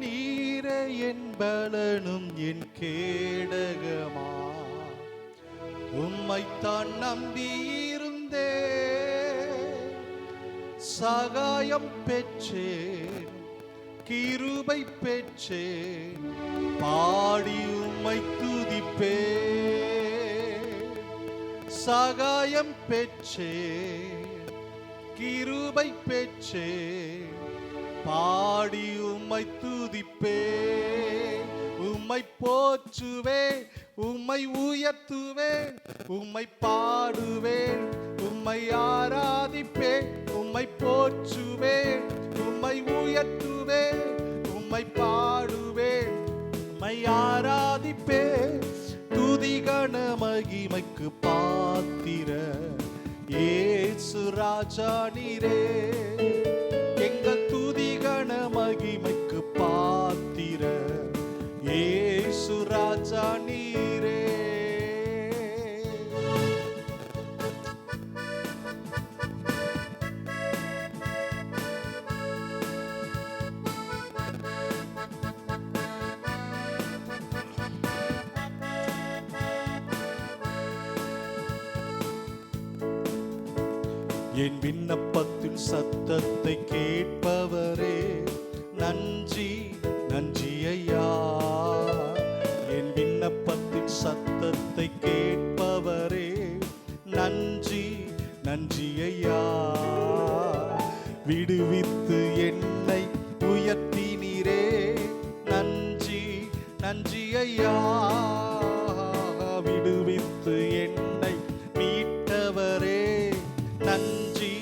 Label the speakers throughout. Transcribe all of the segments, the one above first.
Speaker 1: நீரே என் பலனும் என் கேடகமா, உம்மைத்தான் நம்பியிருந்தே சகாயம் பெற்றேன், கிருபை பெற்றேன், பாடி உம்மை துதிப்பே. சகாயம் பெற்றேன், கிருபை பெற்றேன், பாடி உம்மை துதிப்பே. உம்மை போற்றுவேன், உம்மை உயர்த்துவேன், உம்மை பாடுவேன், உம்மை ஆராதிப்பேன். உம்மை போற்றுவேன், உம்மை உயர்த்துவேன், உம்மை பாடுவேன், உம்மை ஆராதிப்பேன். துதிகன மகிமைக்கு பாத்திர இயேசு ராஜா நீரே. எங்கள் துதிகன மகிமைக்கு பாத்திர இயேசு ராஜா நீரே. என் விண்ணப்பத்தின் சத்தத்தை கேட்பவரே, நன்றி நன்றி ஐயா. என் விண்ணப்பத்தின் சத்தத்தை கேட்பவரே, நன்றி நன்றி ஐயா. விடுவித்து என்னை உயர்த்தினீரே, நன்றி நன்றி ஐயா. விடுவித்து என்னை மீட்டவரே, நன்றி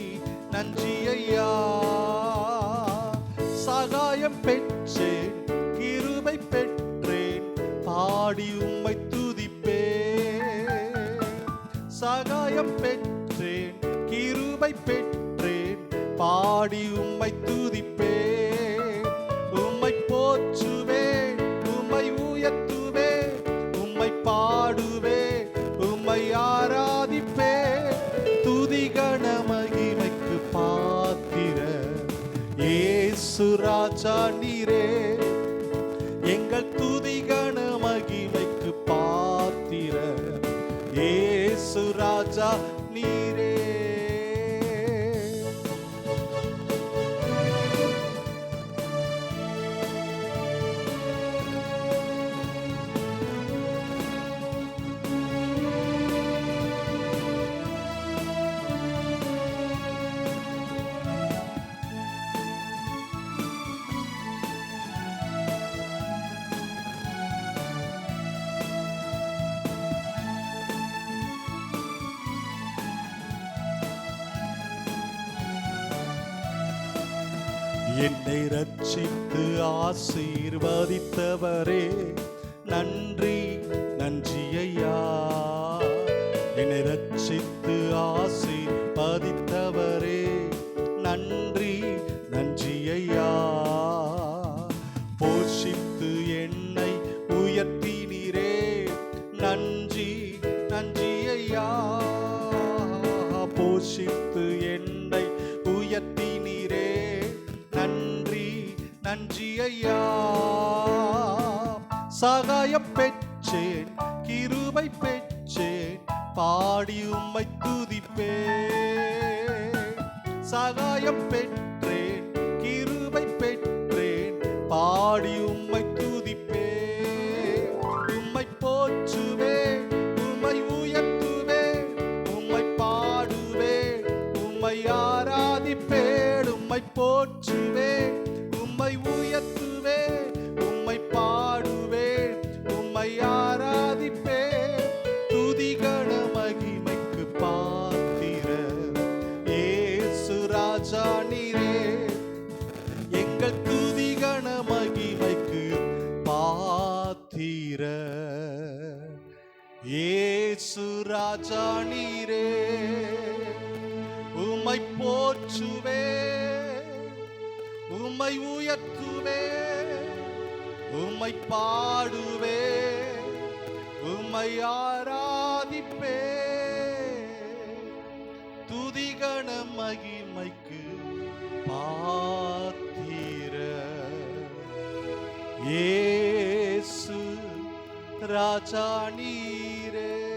Speaker 1: நன்றி ஐயா. சகாயம் பெற்றேன், கிருபை பெற்றேன், பாடி உம்மை துதிப்பேன். சகாயம் பெற்றேன், கிருபை பெற்றேன், பாடி உம்மை துதிப்பேன். உம்மை போற்றுவேன், உம்மை உயர்த்துவேன், உம்மை பாடுவேன், உம்மை ஆராதிப்பேன். துதிகன மகிமைக்கு பாத்திர இயேசு ராஜா நீரே. எங்கள் துதிகன மகிமைக்கு பாத்திர இயேசு ராஜா நீரே. என்னை ரட்சித்து ஆசீர்வதித்தவரே, நன்றி நன்றி ஐயா. என்னை ரட்சித்து ஆசீர்வதித்தவரே, நன்றி நன்றி ஐயா. போஷித்து என்னை உயர்த்தினீரே, நன்றி நன்றி ஐயா. போஷித்து என்னை உயர்த்தினீரே, நன்றி நன்றி ஐயா. சகாயம் பெற்றேன், கிருபை பெற்றேன், பாடி உம்மை துதிப்பேன். சகாயம் பெற்றேன், கிருபை பெற்றேன், பாடி உம்மை துதிப்பேன். உம்மை போற்றுவேன், உம்மை உயர்த்துவேன், உம்மை பாடுவேன், உம்மை ஆராதிப்பேன். உம்மை போற்றுவேன், உம்மை உயர்த்துவேன், உம்மை பாடுவேன், உம்மை ஆராதிப்பேன். துதிகன மகிமைக்கு பாத்திர இயேசு ராஜா நீரே. எங்கள் துதிகன மகிமைக்கு பாத்திர இயேசு ராஜா நீரே. உம்மை போற்றுவேன், உம்மை உயர்த்துவேன், உம்மை பாடுவேன், உம்மை ஆராதிப்பேன். துதிகன மகிமைக்கு இயேசு ராஜா நீரே.